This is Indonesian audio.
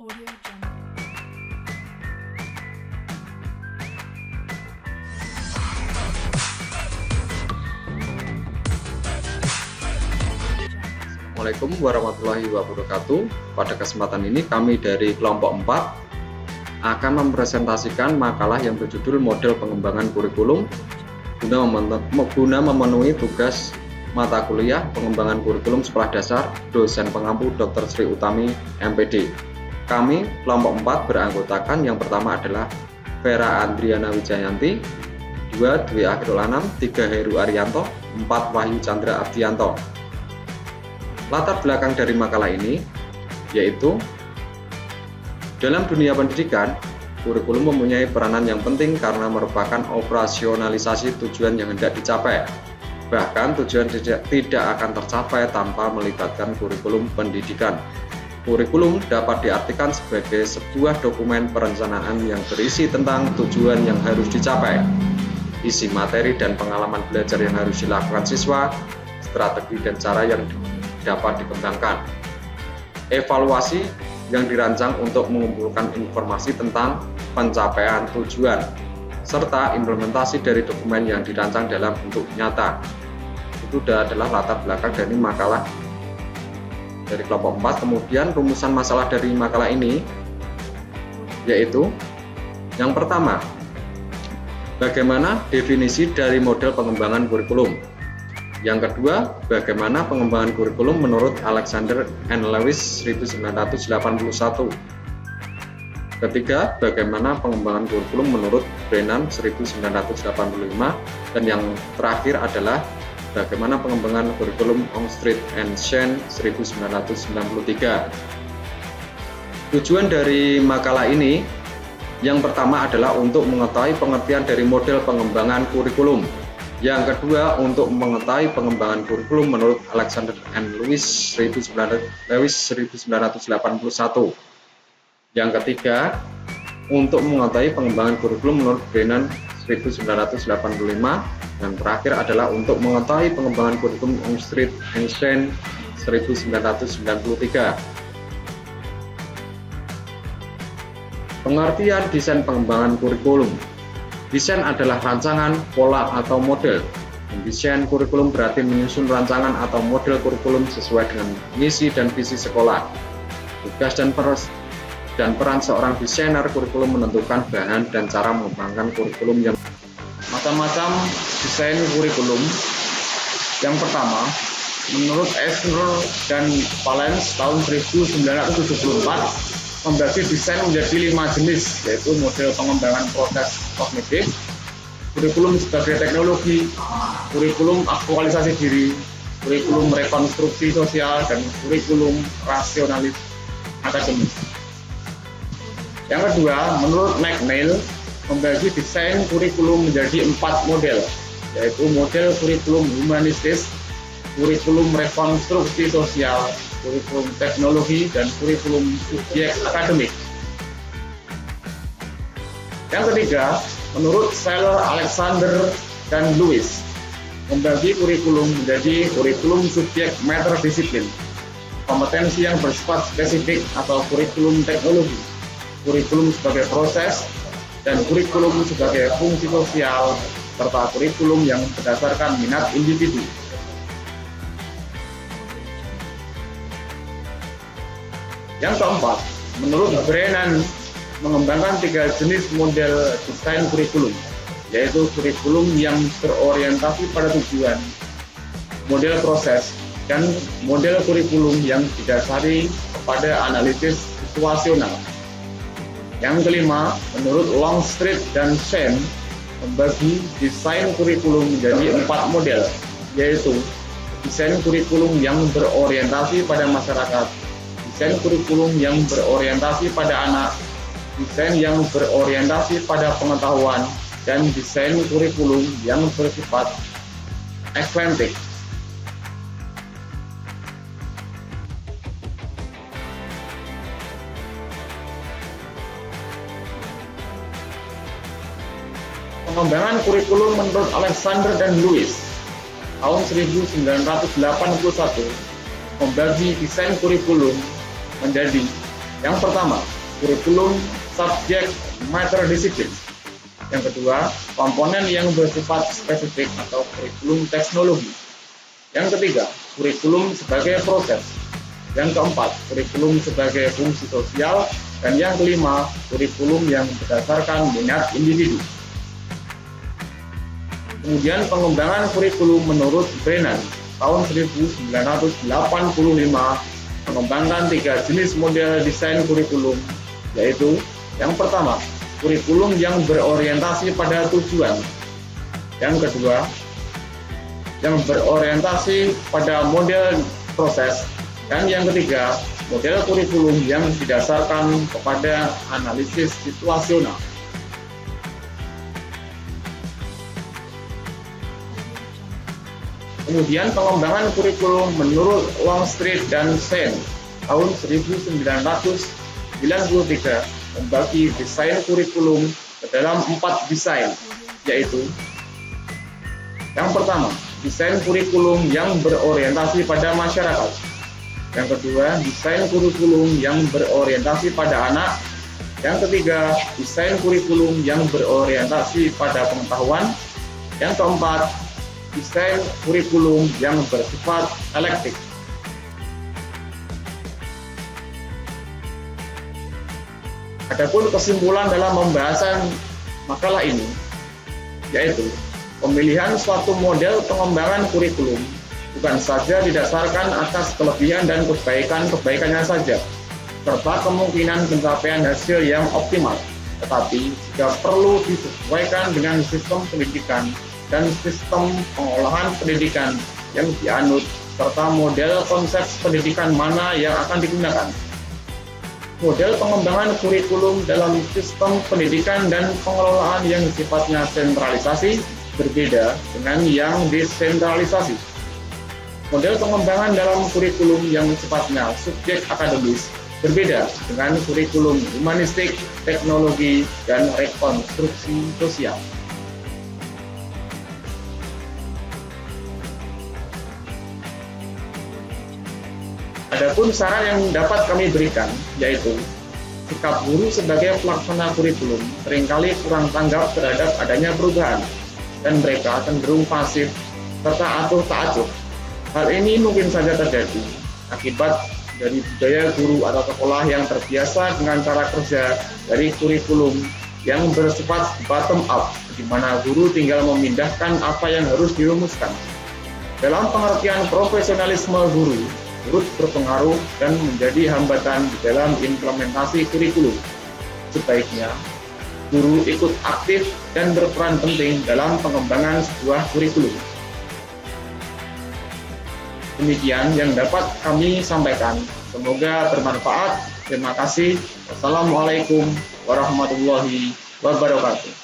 Audio Jungle. Assalamualaikum warahmatullahi wabarakatuh. Pada kesempatan ini kami dari kelompok 4 akan mempresentasikan makalah yang berjudul Model Pengembangan Kurikulum guna memenuhi tugas mata kuliah Pengembangan Kurikulum Sekolah Dasar dosen pengampu Dr. Sri Utami, MPD. Kami kelompok 4 beranggotakan yang pertama adalah Vera Andriana Wijayanti, 2 Dwi Akhirul Anam, 3 Heru Arianto, 4 Wahyu Chandra Ardianto. Latar belakang dari makalah ini yaitu dalam dunia pendidikan, kurikulum mempunyai peranan yang penting karena merupakan operasionalisasi tujuan yang hendak dicapai. Bahkan tujuan tidak akan tercapai tanpa melibatkan kurikulum pendidikan. Kurikulum dapat diartikan sebagai sebuah dokumen perencanaan yang berisi tentang tujuan yang harus dicapai, isi materi dan pengalaman belajar yang harus dilakukan siswa, strategi dan cara yang dapat dikembangkan, evaluasi yang dirancang untuk mengumpulkan informasi tentang pencapaian tujuan, serta implementasi dari dokumen yang dirancang dalam bentuk nyata. Itu adalah latar belakang dari makalah dari kelompok 4. Kemudian rumusan masalah dari makalah ini yaitu yang pertama, bagaimana definisi dari model pengembangan kurikulum. Yang kedua, bagaimana pengembangan kurikulum menurut Alexander and Lewis 1981. Ketiga, bagaimana pengembangan kurikulum menurut Brennan 1985. Dan yang terakhir adalah bagaimana pengembangan kurikulum Longstreet and Shen 1993. Tujuan dari makalah ini yang pertama adalah untuk mengetahui pengertian dari model pengembangan kurikulum. Yang kedua, untuk mengetahui pengembangan kurikulum menurut Alexander and Lewis 1981. Yang ketiga, untuk mengetahui pengembangan kurikulum menurut Brennan 1985. Dan terakhir adalah untuk mengetahui pengembangan kurikulum Longstreet and Shen 1993. Pengertian desain pengembangan kurikulum. Desain adalah rancangan, pola, atau model. Desain kurikulum berarti menyusun rancangan atau model kurikulum sesuai dengan misi dan visi sekolah. Tugas dan peran seorang desainer kurikulum menentukan bahan dan cara mengembangkan kurikulum yang macam-macam. Desain kurikulum yang pertama, menurut Eisner dan Valens tahun 1974, membagi desain menjadi 5 jenis, yaitu model pengembangan proses kognitif, kurikulum sebagai teknologi, kurikulum aktualisasi diri, kurikulum rekonstruksi sosial, dan kurikulum rasionalis akademis. Yang kedua, menurut McNeil, membagi desain kurikulum menjadi 4 model, yaitu model kurikulum humanistis, kurikulum rekonstruksi sosial, kurikulum teknologi, dan kurikulum subjek akademik. Yang ketiga, menurut Seller, Alexander, dan Lewis, membagi kurikulum menjadi kurikulum subjek matter disiplin, kompetensi yang bersifat spesifik atau kurikulum teknologi, kurikulum sebagai proses, dan kurikulum sebagai fungsi sosial, serta kurikulum yang berdasarkan minat individu. Yang keempat, menurut Brennan, mengembangkan 3 jenis model desain kurikulum, yaitu kurikulum yang berorientasi pada tujuan, model proses, dan model kurikulum yang didasari kepada analisis situasional. Yang kelima, menurut Longstreet dan Shen, membagi desain kurikulum menjadi 4 model, yaitu desain kurikulum yang berorientasi pada masyarakat, desain kurikulum yang berorientasi pada anak, desain yang berorientasi pada pengetahuan, dan desain kurikulum yang bersifat ekventik. Pengembangan kurikulum menurut Alexander dan Lewis tahun 1981 membagi desain kurikulum menjadi Yang pertama, kurikulum subject matter discipline. Yang kedua, komponen yang bersifat spesifik atau kurikulum teknologi. Yang ketiga, kurikulum sebagai proses. Yang keempat, kurikulum sebagai fungsi sosial. Dan yang kelima, kurikulum yang berdasarkan minat individu. Kemudian pengembangan kurikulum menurut Brennan tahun 1985 mengembangkan 3 jenis model desain kurikulum, yaitu yang pertama, kurikulum yang berorientasi pada tujuan. Yang kedua, yang berorientasi pada model proses. Dan yang ketiga, model kurikulum yang didasarkan kepada analisis situasional. Kemudian pengembangan kurikulum menurut Longstreet dan Sen tahun 1993 membagi desain kurikulum ke dalam 4 desain, yaitu yang pertama, desain kurikulum yang berorientasi pada masyarakat. Yang kedua, desain kurikulum yang berorientasi pada anak. Yang ketiga, desain kurikulum yang berorientasi pada pengetahuan. Yang keempat, desain kurikulum yang bersifat elektif. Adapun kesimpulan dalam pembahasan makalah ini, yaitu pemilihan suatu model pengembangan kurikulum bukan saja didasarkan atas kelebihan dan kebaikannya saja, serta kemungkinan pencapaian hasil yang optimal, tetapi juga perlu disesuaikan dengan sistem pendidikan dan sistem pengolahan pendidikan yang dianut, serta model konsep pendidikan mana yang akan digunakan. Model pengembangan kurikulum dalam sistem pendidikan dan pengelolaan yang sifatnya sentralisasi berbeda dengan yang desentralisasi. Model pengembangan dalam kurikulum yang sifatnya subjek akademis berbeda dengan kurikulum humanistik, teknologi, dan rekonstruksi sosial. Adapun saran yang dapat kami berikan, yaitu sikap guru sebagai pelaksana kurikulum seringkali kurang tanggap terhadap adanya perubahan, dan mereka cenderung pasif serta atuh tak acuh. Hal ini mungkin saja terjadi akibat dari budaya guru atau sekolah yang terbiasa dengan cara kerja dari kurikulum yang bersifat bottom up, di mana guru tinggal memindahkan apa yang harus dirumuskan. Dalam pengertian profesionalisme guru, turut berpengaruh dan menjadi hambatan di dalam implementasi kurikulum. Sebaiknya, guru ikut aktif dan berperan penting dalam pengembangan sebuah kurikulum. Demikian yang dapat kami sampaikan. Semoga bermanfaat. Terima kasih. Wassalamualaikum warahmatullahi wabarakatuh.